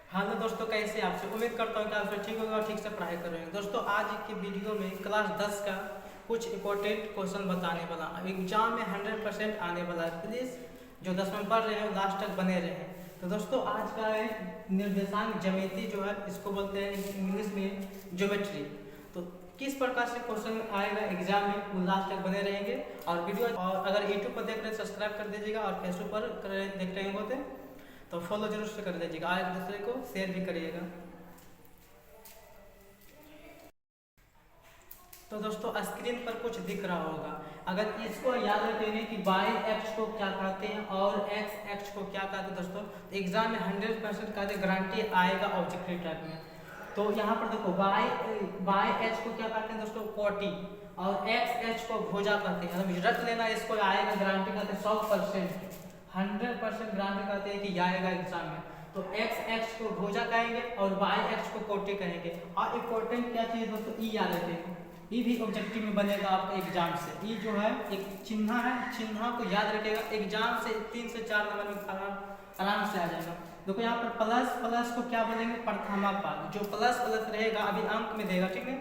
Hello दोस्तों, कैसे आपसे उम्मीद करता हूँ कि आप सब ठीक होगा और ठीक से पढ़ाई कर रहे हैं। दोस्तों आज की वीडियो में क्लास 10 का कुछ इंपॉर्टेंट क्वेश्चन बताने वाला एग्जाम में 100% आने वाला है। प्लीज़ जो 10 में पढ़ रहे हैं लास्ट तक बने रहें। तो दोस्तों आज का है निर्देशांक ज्यामिति, जो है इसको बोलते हैं इंग्लिश में ज्योमेट्री। तो किस प्रकार से क्वेश्चन आएगा एग्जाम में, वो लास्ट तक बने रहेंगे। और वीडियो और अगर यूट्यूब पर देख रहे हैं सब्सक्राइब कर दीजिएगा, और फेसबुक पर देख रहे होते तो फॉलो जरूर से कर दीजिएगा, और एक दूसरे को शेयर भी करिएगा। तो दोस्तों स्क्रीन पर कुछ दिख रहा होगा, अगर इसको याद रखेंगे कि बाई एक्स को क्या कहते हैं और एक्स एक्स को क्या कहते हैं दोस्तों, तो एग्जाम में 100% का गारंटी आएगा ऑब्जेक्टिव टाइप में। तो यहाँ पर देखो बाई एक्स को क्या कहते हैं दोस्तों, कोटि, और एक्स एक्स को भुजा कहते हैं। मतलब रट लेना, इसको आएगा गारंटी कहते हैं 100%, 100% गारंटी कहते हैं कि आएगा एग्जाम में। तो एक्स एक्स को भुजा कहेंगे और वाई एक्स को कोटि कहेंगे। और इम्पोर्टेंट क्या चीज़ दोस्तों, ई याद रखेंगे, ई भी ऑब्जेक्टिव में बनेगा आपका एग्जाम से। ई जो है एक चिन्ह है, चिन्ह को याद रखेगा, एग्जाम से 3 से 4 नंबर में आराम से आ जाएगा। देखो यहाँ पर प्लस प्लस को क्या बोलेंगे, प्रथमापद। जो प्लस प्लस रहेगा अभी अंक में देगा, ठीक है।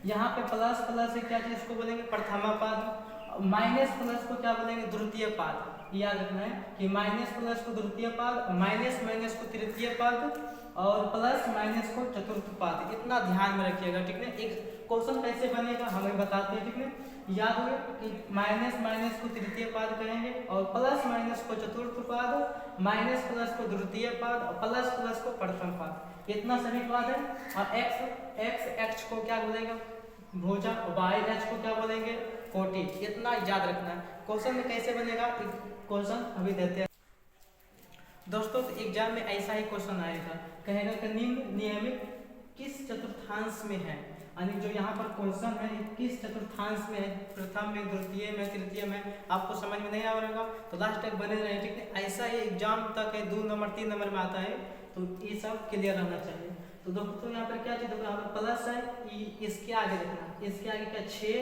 यहाँ पे प्लस प्लस से क्या चीज को बोलेंगे, प्रथमापद। माइनस प्लस को क्या बोलेंगे, द्वितीय पाद। याद रखना है कि माइनस प्लस को द्वितीय पाद, माइनस माइनस को तृतीय पाद, और प्लस माइनस को चतुर्थ पाद। इतना ध्यान में रखिएगा, ठीक है। एक क्वेश्चन कैसे बनेगा हमें बताते हैं, ठीक है। याद हो कि माइनस माइनस को तृतीय पाद कहेंगे, और प्लस माइनस को चतुर्थ पाद, माइनस प्लस को द्वितीय पाद, और प्लस प्लस को प्रथम पाद। इतना सभी पाद है। और एक्स एक्स एक्स को क्या बोलेंगे, भुजा। वाई एक्स को क्या बोलेंगे, कोटि। इतना याद रखना है। क्वेश्चन में कैसे बनेगा, क्वेश्चन अभी देते हैं दोस्तों। तो एग्जाम में ऐसा ही क्वेश्चन आएगा, कहेगा कि निम्न नियमित किस चतुर्थांश में है। यानी जो यहाँ पर क्वेश्चन है किस चतुर्थांश में है, प्रथम में, द्वितीय में, तृतीय में। आपको समझ में नहीं आ रहा होगा तो लास्ट तक बने रहे, ठीक है। ऐसा ही एग्जाम तक है, 2 नंबर 3 नंबर में आता है, तो ये सब क्लियर रहना चाहिए। तो दोस्तों यहाँ पर क्या चीज़, देखो यहाँ पर प्लस है, इसके आगे रखना, इसके आगे क्या 6,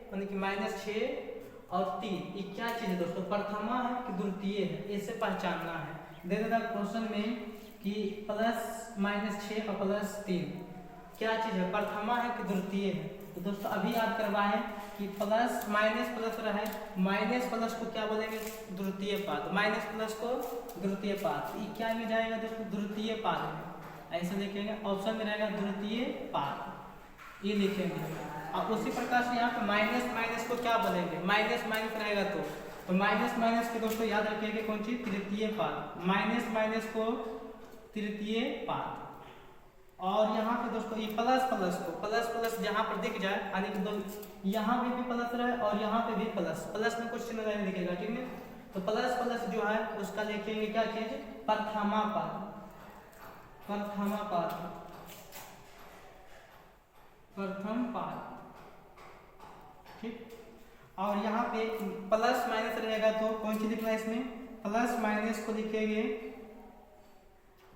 यानी कि -6 और 3। ये क्या चीज़ है दोस्तों, प्रथमा है कि द्वितीय है, इसे पहचानना है। दे देता क्वेश्चन में कि प्लस -6 और +3 क्या चीज़ है, प्रथमा है कि द्वितीय है। तो दोस्तों अभी याद करवाएं कि प्लस माइनस प्लस रहा है, माइनस प्लस को क्या बोलेंगे, द्वितीय पाद, माइनस प्लस को द्वितीय पाद। ये क्या में जाएगा दोस्तों, द्वितीय पाद में। ऐसे लिखेंगे, ऑप्शन में रहेगा द्वितीय पाद, ये लिखेंगे। और उसी प्रकार से यहाँ पे माइनस माइनस को क्या बोलेंगे, माइनस माइनस रहेगा तो माइनस माइनस को दोस्तों याद रखिएगा कौन सी, तृतीय पाद। माइनस माइनस को तृतीय पाद। और यहाँ पे दोस्तों ये प्लस प्लस को, प्लस प्लस जहाँ पर दिख जाए, यानी कि यहाँ पे भी प्लस रहे और यहाँ पे भी प्लस, प्लस में कुछ चिन्ह नहीं दिखेगा, ठीक है। तो प्लस प्लस जो है उसका लिखेंगे क्या चीज, प्रथमा पाद, प्रथमा पाद, प्रथम पाद, ठीक। और यहाँ पे प्लस माइनस रहेगा तो कौन सी लिखना है इसमें, प्लस माइनस को लिखेंगे,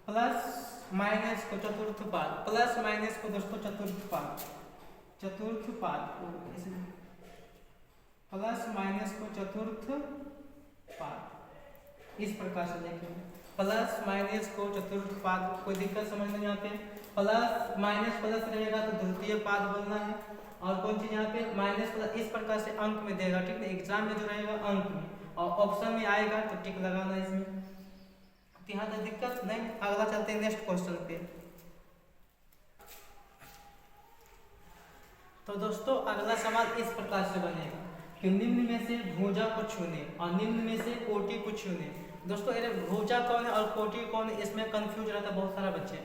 प्लस माइनस को चतुर्थ पाद, प्लस माइनस को दोस्तों चतुर्थ पाद, चतुर्थ पाद, प्लस माइनस को चतुर्थ पाद। इस प्रकार से लिखेंगे, प्लस माइनस को चतुर्थ पाद। कोई दिक्कत समझ में नहीं आते, प्लस माइनस प्लस रहेगा तो द्वितीय पाद बोलना है। और कौन चीज यहाँ पे माइनस प्लस, इस प्रकार से अंक में देगा, ठीक है। एग्जाम में जो रहेगा अंक में, और ऑप्शन में आएगा तो टिक लगाना इसमें। यहाँ तक दिक्कत नहीं। अगला चलते हैं नेक्स्ट क्वेश्चन पे। तो दोस्तों अगला सवाल इस प्रकार से बनेगा कि निम्न में से भुजा को छूने और निम्न में से कोटि को छूने। दोस्तों ये भुजा कौन है और कोटि कौन है, इसमें कंफ्यूज रहता है बहुत सारा बच्चे।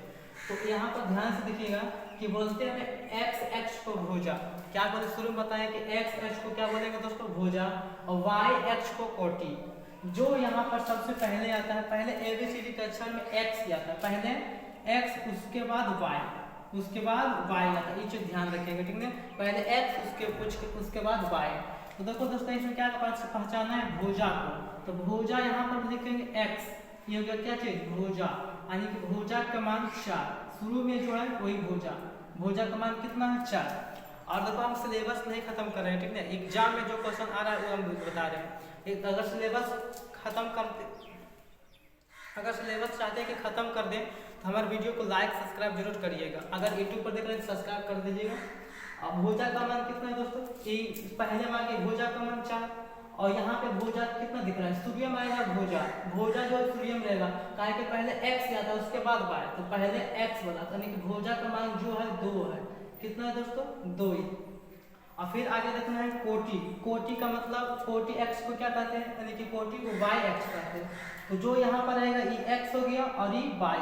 तो यहाँ पर ध्यान से देखिएगा कि बोलते हैं एक्स एक्स को भुजा, क्या बोले शुरू में बताएं कि एक्स एक्स को क्या बोलेंगे दोस्तों, भुजा, और वाई एक्स को कोटि। जो यहाँ पर सबसे पहले आता है, पहले ABCD के अक्षर में एक्स आता है, पहले एक्स उसके बाद वाई, उसके बाद वाई आता है। ये चीज ध्यान रखिएगा, ठीक है। पहले एक्स उसके बाद वाई। तो देखो दोस्तों इसमें क्या पहचाना है, भुजा को। तो भुजा यहाँ पर लिखेंगे एक्स, ये हो गया क्या चीज, भुजा, यानी कि भुजा का मान 4। शुरू में जो है वही भुजा, भुजा का मान कितना है, 4। और देखो हम सिलेबस नहीं खत्म कर रहे हैं, ठीक है। एग्जाम में जो क्वेश्चन आ रहा है वो हम बता रहे हैं। अगर सिलेबस खत्म करते, अगर सिलेबस चाहते हैं कि खत्म कर दें तो हमारे वीडियो को लाइक सब्सक्राइब जरूर करिएगा। अगर यूट्यूब पर देख रहे हैं तो सब्सक्राइब कर दीजिएगा। अब भुजा का मान कितना है दोस्तों, कि पहले मांगे भुजा का मान 4 और यहाँ पे भुजा कितना दिख रहा है, सूर्यम आएगा भुजा, भुजा जो सूर्यम रहेगा काहे के पहले x आता है उसके बाद y, तो पहले x वाला यानी कि भुजा का मान जो है 2 है। कितना है दोस्तों, 2 ही। और फिर आगे देखना है कोटि, कोटि का मतलब कोटि x को क्या कहते हैं, यानी कि कोटि को yx कहते हैं। तो जो यहाँ पर रहेगा ये x हो गया और ये y,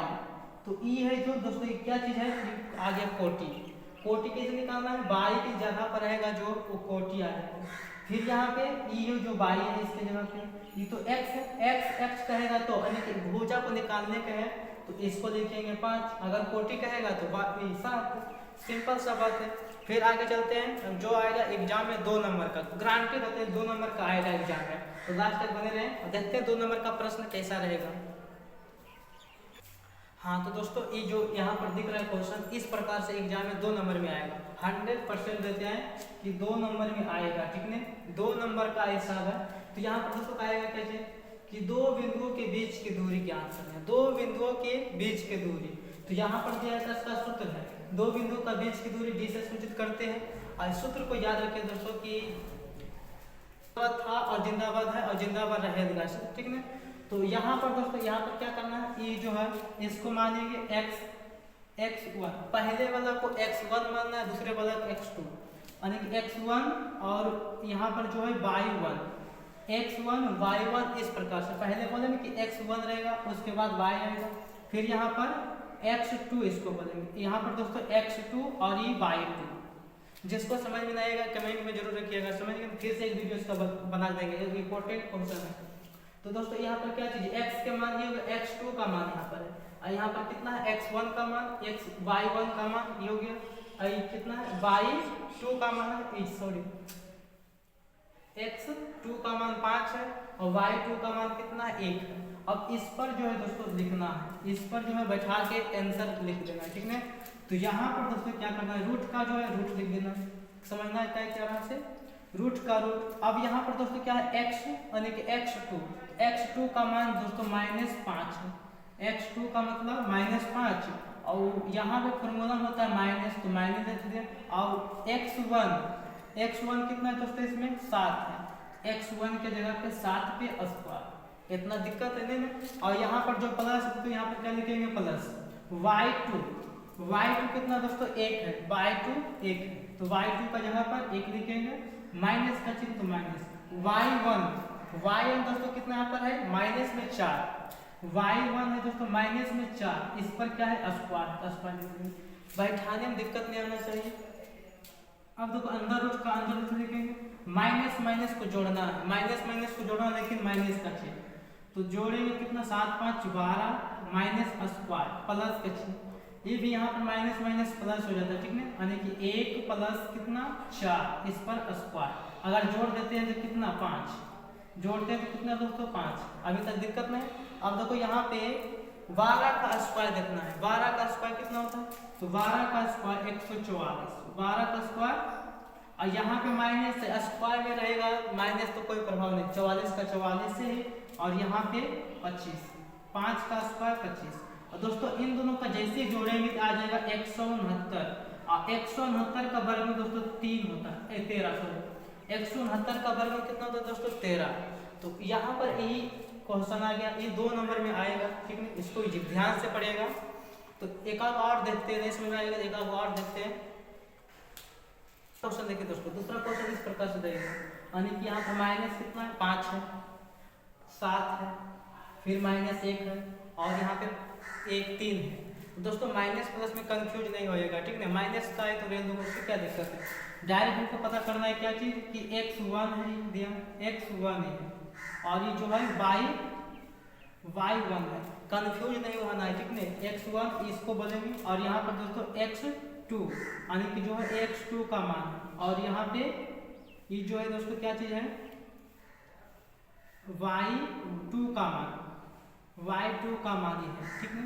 तो e है जो दोस्तों ये क्या चीज है, आगे कोटि, कोटि कैसे निकालना है, y की जगह पर रहेगा जो वो कोटि आ जाएगा। फिर यहाँ पे ये जो y है इसके जगह पे ये तो x है, x कहेगा तो यानी कि भुजा को निकालने का है तो इसको लिखेंगे 5, अगर कोटि कहेगा तो 7, सिंपल सा बात है। फिर आगे चलते हैं, जो आएगा एग्जाम में 2 नंबर का, गारंटेड होते हैं 2 नंबर का आएगा एग्जाम में, तो लास्ट तक बने रहें और देखते हैं 2 नंबर का प्रश्न कैसा रहेगा। हाँ तो दोस्तों ये जो यहाँ पर दिख रहा है क्वेश्चन, इस प्रकार से एग्जाम में 2 नंबर में आएगा, 100% देते हैं कि 2 नंबर में आएगा, ठीक है, 2 नंबर का हिसाब है। तो यहाँ पर दोस्तों आएगा कैसे कि 2 बिंदुओं के बीच की दूरी के आंसर है, 2 बिंदुओं के बीच की दूरी। तो यहाँ पर दिया है इसका सूत्र है, 2 बिंदुओं का बीच की दूरी d से सूचित करते हैं। और इस सूत्र को याद रखें दोस्तों कि था और जिंदाबाद है और जिंदाबाद रहेगा, ठीक है। तो यहाँ पर दोस्तों यहाँ पर क्या करना है, ये जो है इसको मानेंगे x1, पहले वाला को x1 मानना है, दूसरे वाला को x2, यानी कि x1 और यहाँ पर जो है y1, x1 y1 इस प्रकार से पहले बोलेंगे कि x1 रहेगा उसके बाद y आएगा, फिर यहाँ पर x2 इसको बोलेंगे, यहाँ पर दोस्तों x2 और ये y2। जिसको समझ में नहीं आएगा कमेंट में जरूर रखिएगा, समझ गए, फिर से एक वीडियो इसका बना देंगे, इंपॉर्टेंट क्वेश्चन है। तो दोस्तों यहाँ पर क्या चीज x के मान ये होगा, x2 का मान यहाँ पर है, और यहाँ पर कितना है x1 का मान, y1 का मान ये हो गया, और कितना है y2 का मान है, सॉरी x2 का मान 5 है और y2 का मान कितना है 1 है। अब इस पर जो है दोस्तों लिखना है, इस पर जो है बैठा के आंसर लिख देना, ठीक है। तो यहाँ पर दोस्तों क्या करना है, रूट का जो है रूट लिख देना, समझना है क्या आराम से, रूट का रूट। अब यहाँ पर दोस्तों क्या है x यानी कि x2 का मान दोस्तों -5 है, x2 का मतलब -5, और यहाँ पे फॉर्मूला होता है माइनस, तो माइनस लिख दिया, और x1 कितना है दोस्तों इसमें 7 है, x1 के जगह पे 7 पे स्क्वायर, इतना दिक्कत है नहीं। और यहाँ पर जो प्लस है तो यहाँ पर क्या लिखेंगे प्लस, y2 कितना दोस्तों 1 है, y2 1 है, तो y2 का जगह पर 1 लिखेंगे, माइनस का चिन्ह तो माइनस, y1 दोस्तों कितना यहाँ पर है माइनस में 4, y1 है दोस्तों माइनस में 4, इस पर क्या है स्क्वायर लिखेंगे, बैठाने में दिक्कत नहीं आना चाहिए। अब देखो अंदर रूट लिखेंगे, माइनस को जोड़ना है, माइनस को जोड़ना, लेकिन माइनस का चिन्ह, तो जोड़ेंगे कितना 7 5 12 माइनस स्क्वायर प्लस का चिन्ह, ये भी यहाँ पर माइनस प्लस हो जाता है, ठीक है, यानी कि 1 प्लस कितना 4, इस पर स्क्वायर, अगर जोड़ देते हैं तो कितना 5, जोड़ते हैं तो कितना दोस्तों 5, अभी तक दिक्कत नहीं। अब देखो यहाँ पे 12 का स्क्वायर देखना है, 12 का स्क्वायर कितना होता है, तो 12 का स्क्वायर 144, 12 का स्क्वायर, और यहाँ पे माइनस से स्क्वायर में रहेगा माइनस तो कोई प्रभाव नहीं, 44 का 44 से है, और यहाँ पे 25, 5 का स्क्वायर 25। और दोस्तों इन दोनों का जैसे जोड़ेंगे तो आ जाएगा 169, और 169 का वर्ग में दोस्तों 3 होता है, 13 सॉरी 169 का वर्ग में कितना होता है दोस्तों 13। तो यहाँ पर यही क्वेश्चन आ गया, ये 2 नंबर में आएगा, ठीक है, इसको ध्यान से पढ़ेगा। तो एक और देखते हैं, नहीं समझ में आएगा एक और देखते हैं क्वेश्चन। देखिए दोस्तों दूसरा क्वेश्चन इस प्रकार से देगा, यानी कि यहाँ पर माइनस कितना है 5 है, 7 है, फिर -1 है, और यहाँ पे 3 है। तो दोस्तों माइनस प्लस में कंफ्यूज नहीं होएगा, ठीक है, माइनस का है तो रेल दो, उससे क्या दिक्कत है, डायरेक्ट हमको पता करना है क्या चीज कि x1 है दिया, x1 है, और ये जो है y1 है, कंफ्यूज नहीं होना है, ठीक है, x1 इसको बोलेंगे, और यहाँ पर दोस्तों x2 यानी कि जो है x2 का मान, और यहाँ पे ये जो है दोस्तों क्या चीज है y2 का मान, y2 का मान है, ठीक है,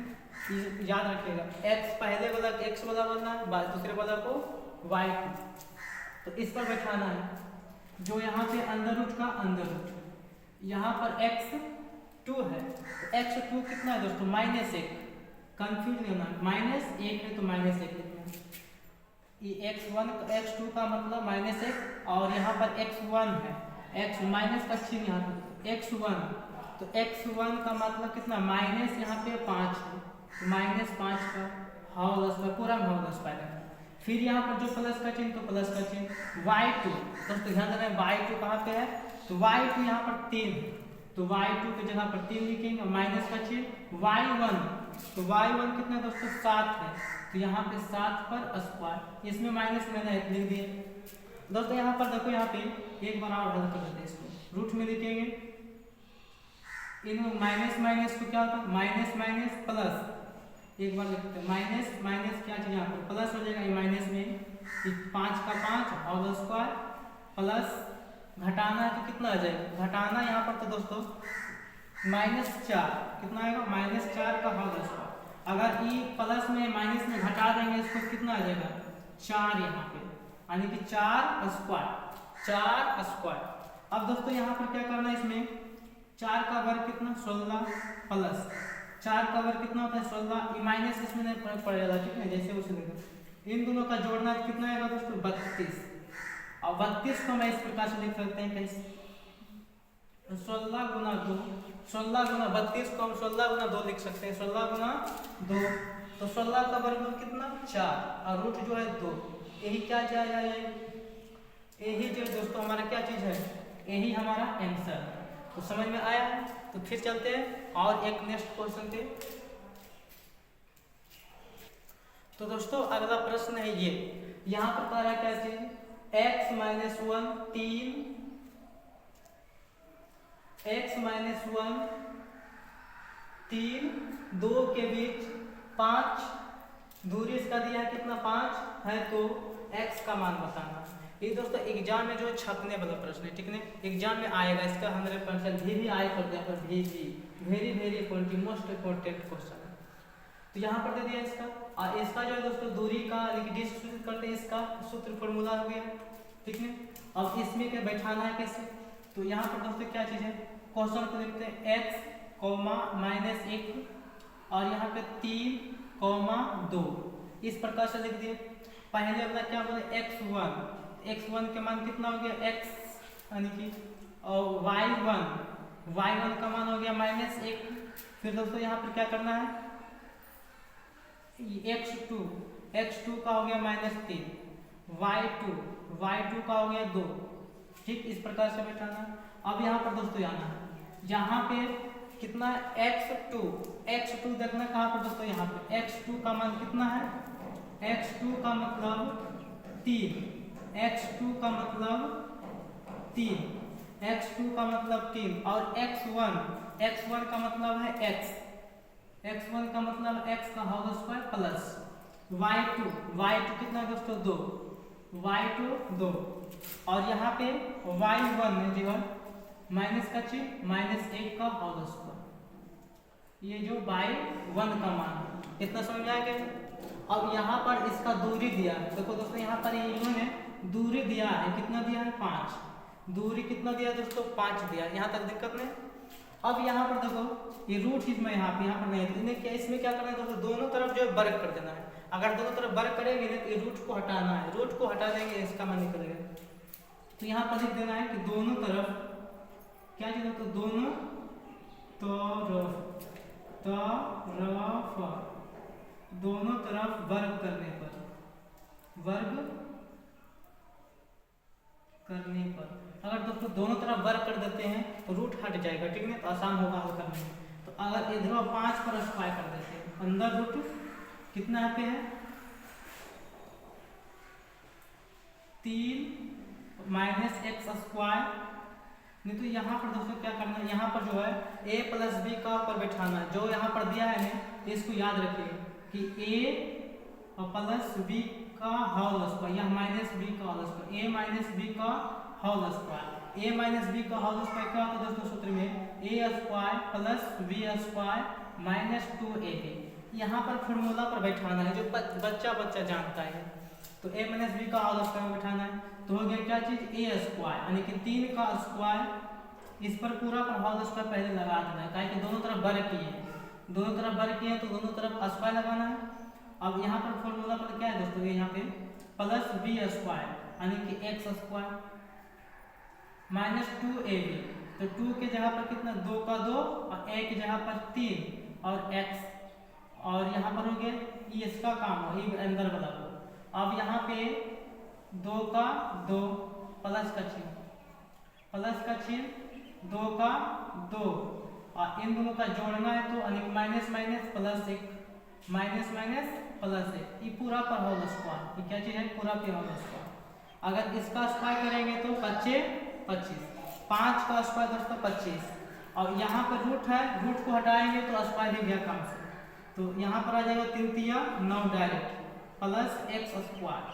याद रखिएगा, x पहले वाला x वाला बनना है, दूसरे वाला को y2, तो इस पर बैठाना है, जो यहाँ पे अंदर रूट का अंदर रूट, यहाँ पर x2 है, तो x2 कितना है दोस्तों -1, कंफ्यूज नहीं होना, -1 है तो -1 लिखना है। ये x1 x2 का मतलब -1 और यहाँ पर x1 है, x माइनस का चिन्ह यहाँ पे x1, तो x1 का मतलब कितना माइनस यहाँ पे 5 है, तो -5 का होल स्क्वायर पूरा होल स्क्वायर। फिर यहाँ पर जो प्लस का चिन्ह तो प्लस का चिन्ह y2, दोस्तों ध्यान देना y2 कहाँ पे है, तो y2 यहाँ पर 3 है, तो y2 की जगह पर 3 लिखेंगे, माइनस का चिन्ह y1, तो y1 कितना है दोस्तों 7 है, तो यहाँ पे 7 पर स्क्वायर, इसमें माइनस मैंने लिख दिए। दोस्तों यहाँ पर देखो, यहाँ पे एक बार और हल कर देते हैं इसको, रूट में लिखेंगे, इन माइनस माइनस को क्या होता है माइनस माइनस प्लस, एक बार लिखते हैं माइनस माइनस क्या चीज यहाँ पर प्लस हो जाएगा, ये माइनस में 5 का 5 होल स्क्वायर प्लस घटाना है तो कितना आ जाएगा, घटाना यहाँ पर तो दोस्तों -4 कितना आएगा -4 का होल स्क्वायर, अगर ई प्लस में माइनस में घटा देंगे इसको कितना आ जाएगा 4 यहाँ पे, यानी कि 4 स्क्वायर। अब दोस्तों यहाँ पर क्या करना है, इसमें 4 का वर्ग कितना 16 प्लस 4 का वर्ग कितना होता है 16, ये माइनस इसमें नहीं फर्क पड़ जाएगा, ठीक है जैसे उसे देखो, इन दोनों का जोड़ना कितना आएगा दोस्तों 32, और 32 को मैं इस प्रकार से लिख सकते हैं कैसे 16 गुना 2, 16 गुना 32 को हम 16 गुना 2 लिख सकते हैं, 16 गुना 2, तो 16 का वर्गमूल कितना 4 और रूट जो है 2, यही क्या जाएगा, यही जो दोस्तों हमारा क्या चीज है, यही हमारा आंसर। तो समझ में आया है, तो फिर चलते हैं और एक नेक्स्ट क्वेश्चन पे। तो दोस्तों अगला प्रश्न है ये, यहाँ पर कह रहा है क्या चीज x - 1 2 के बीच 5 दूरी इसका दिया है कितना 5 है, तो x का मान बताना। ये दोस्तों एग्जाम में जो छपने वाला प्रश्न है, ठीक है, एग्जाम में आएगा इसका 100% भी आए कर दिया पर very very important most important question है। तो यहाँ पर दे दिया इसका, और इसका जो है दोस्तों दूरी का डिस्ट्रीब्यूट करते हैं, इसका सूत्र फॉर्मूला हो गया, ठीक है। अब इसमें क्या बैठाना है कैसे, तो यहाँ पर दोस्तों क्या चीज़ है, क्वेश्चन को देखते हैं x, -1 और यहाँ पे 3, 2 इस प्रकार से लिख दिए। पहले अपना क्या बोले x1 के मान कितना हो गया x, यानी कि और y1 का मान हो गया -1। फिर दोस्तों यहाँ पर क्या करना है, x2 का हो गया -3, y2 का हो गया 2, ठीक इस प्रकार से बैठाना। अब यहाँ पर दोस्तों आना है, यहाँ पे कितना x2 देखना कहाँ पर दोस्तों, यहाँ पे x2 का मान कितना है, x2 का मतलब 3, x2 का मतलब 3 और x1 का मतलब है x1 का मतलब x का होल स्क्वायर प्लस y2 कितना दोस्तों 2 और यहाँ पे y1 जो है माइनस का चिन्ह -1 का होल स्क्वायर, ये जो y1 का मान इतना समझ में आ गया। अब यहाँ पर इसका दूरी दिया, देखो दोस्तों यहाँ पर इन्होंने दूरी दिया है, कितना दिया है 5, दूरी कितना दिया दोस्तों 5 दिया, यहाँ तक दिक्कत नहीं। अब यहाँ पर देखो ये रूट इसमें यहाँ पर नहीं है, क्या इसमें क्या करना है दोस्तों, दोनों तरफ जो है वर्ग कर देना है। अगर दोनों तरफ वर्ग करेंगे तो ये रूट को हटाना है, रूट को हटा देंगे इसका मान निकलेगा। तो यहाँ पर लिख देना है कि दोनों तरफ क्या चीज, तो दोनों तरफ वर्ग करने पर अगर दोस्तों दोनों तरफ वर्ग कर देते हैं तो रूट हट जाएगा, ठीक है, तो आसान होगा हल करने में। तो अगर इधर 5 पर स्क्वायर कर देते हैं, अंदर रूट कितना पे है 3 -x स्क्वायर, नहीं तो यहाँ पर दोस्तों क्या करना है, यहाँ पर जो है a + b का ऊपर बैठाना है, जो यहाँ पर दिया है ना इसको याद रखिए कि a + b का होल स्क्वायर या -b का होल स्क्वायर, a - b का होल स्क्वायर, a - b का होल स्क्वायर क्या होता है दोस्तों सूत्र में a² + b² -2ab, यहाँ पर फॉर्मूला पर बैठाना है, जो बच्चा जानता है। तो a - b का होल स्क्वायर बैठाना है, तो हो गया क्या चीज a² यानी कि 3 का स्क्वायर, इस पर पूरा पर होल स्क्वायर पहले लगा देना है, कि दोनों तरफ वर्ग किए, दोनों तरफ वर्ग किए तो दोनों तरफ स्क्वायर लगाना है। अब यहाँ पर फॉर्मूला पर क्या है दोस्तों, ये यहाँ पे प्लस बी स्क्वायर यानी कि एक्स स्क्वायर माइनस 2ab, तो 2 के जगह पर कितना 2 का 2 और a की जगह पर 3 और x, और यहाँ पर हो गया ये इसका काम हो, ये अंदर वाला हो। अब यहाँ पे 2 का 2 प्लस का चिन्ह 2 का 2 और इन दोनों का जोड़ना है तो यानी minus minus plus 1 minus minus plus 1, ये पूरा पर होल स्क्वायर, ये क्या चीज़ है पूरा पर होल स्क्वायर। अगर इसका स्क्वायर करेंगे तो 25, 5 का स्क्वायर दोस्तों 25, और यहाँ पर रूट है, रूट को हटाएंगे तो स्क्वायर ही गया काम से, तो यहाँ पर आ जाएगा 3 तिया 9 डायरेक्ट प्लस एक्स स्क्वायर,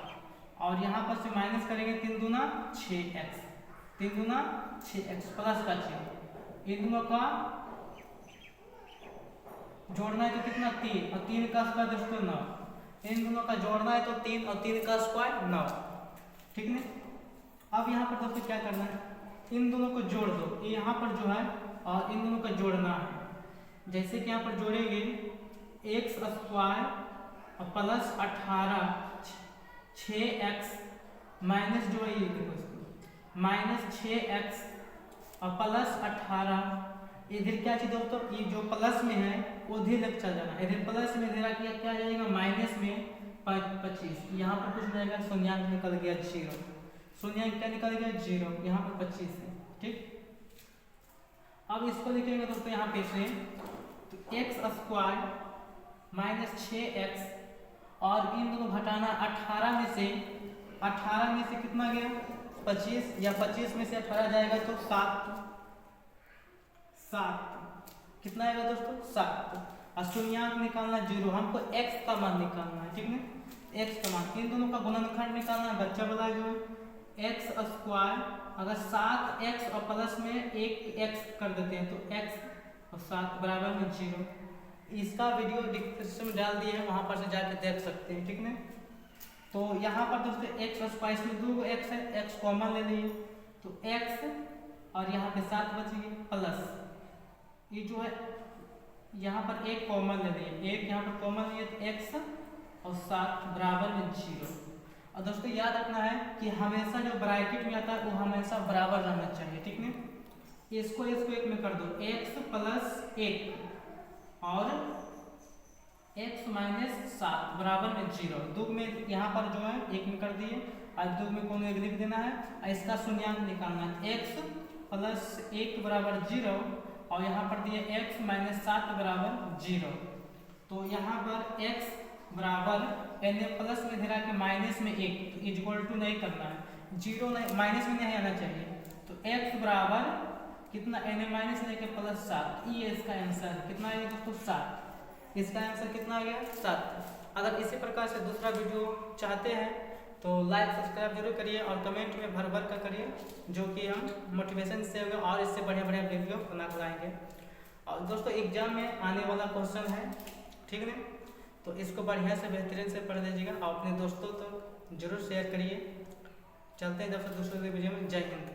और यहाँ पर से माइनस करेंगे 3 दूना 6x, 3 दूना 6x प्लस का चिन्ह, इन दोनों का जोड़ना है तो कितना 3 और 3 का स्क्वायर दोस्तों 9, इन दोनों का जोड़ना है तो 3 और 3 का स्क्वायर 9, ठीक है। अब यहाँ पर दोस्तों क्या करना है, इन दोनों को जोड़ दो, ये यहाँ पर जो है और इन दोनों को जोड़ना है। जैसे कि यहाँ पर जोड़ेंगे एक्स स्क्वायर और प्लस 18 6x माइनस जो है ये देखो माइनस 6x और प्लस 18, इधर क्या चीज़ दोस्तों ये जो प्लस में है वो धीरे चल जाना, इधर प्लस में इधर किया क्या जाएगा माइनस में 25, यहाँ पर कुछ नहीं आएगा, शून्यांक निकल गया 0, शून्यांक क्या निकल गया 0, यहाँ पर 25 है, ठीक। अब इसको लिखेंगे दोस्तों यहाँ पे से तो एक्स स्क्वायर माइनस 6x और इन दोनों घटाना 18 में से कितना गया 25, या 25 में से 18 जाएगा तो 7 कितना आएगा दोस्तों 7, और शून्यांक निकालना 0, हमको x का मान निकालना है, ठीक है, x का मान, इन दोनों का गुणनखंड निकालना है, बच्चा वाला जो है एक्स स्क्वायर, अगर 7x और प्लस में एक x कर देते हैं तो x और 7 बराबर में 0, इसका वीडियो डिस्क्रिप्शन में डाल दिए हैं, वहाँ पर से जाके देख सकते हैं, ठीक है। तो यहाँ पर दोस्तों एक्स स्क्वायर में 2 x है, x कॉमन ले लिए तो x और यहाँ पे 7 बच गए प्लस ये जो है यहाँ पर एक कॉमन ले लिए, एक यहाँ पर कॉमन लिए तो x और 7 बराबर में 0। और दोस्तों याद रखना है कि हमेशा जो ब्रैकेट में आता है वो हमेशा बराबर रहना चाहिए, ठीक है। इसको एक में कर दो, x प्लस 1 और x माइनस 7 बराबर में 0, दो में यहाँ पर जो है एक में कर दिए और दो में कौन एक लिख देना है, और इसका शून्यांक निकालना है, x प्लस 1 बराबर 0 और यहाँ पर दिए x माइनस 7 बराबर 0, तो यहाँ पर x बराबर यानी प्लस में धरा के माइनस में 1 तो इक्वल टू नहीं करना है, 0 नहीं माइनस में नहीं आना चाहिए, तो x बराबर कितना n माइनस लेके प्लस 7, ये इसका आंसर है, कितना आएगा दोस्तों 7, इसका आंसर कितना आ गया 7। अगर इसी प्रकार से दूसरा वीडियो चाहते हैं तो लाइक सब्सक्राइब जरूर करिए और कमेंट में भर भर कर करिए, जो कि हम मोटिवेशन से होगा और इससे बढ़िया बढ़िया वीडियो बना कर आएंगे। और दोस्तों एग्जाम में आने वाला क्वेश्चन है, ठीक है, तो इसको बढ़िया से बेहतरीन से पढ़ लीजिएगा और अपने दोस्तों तक जरूर शेयर करिए। चलते हैं दोस्तों दूसरे वीडियो में, जय हिंद।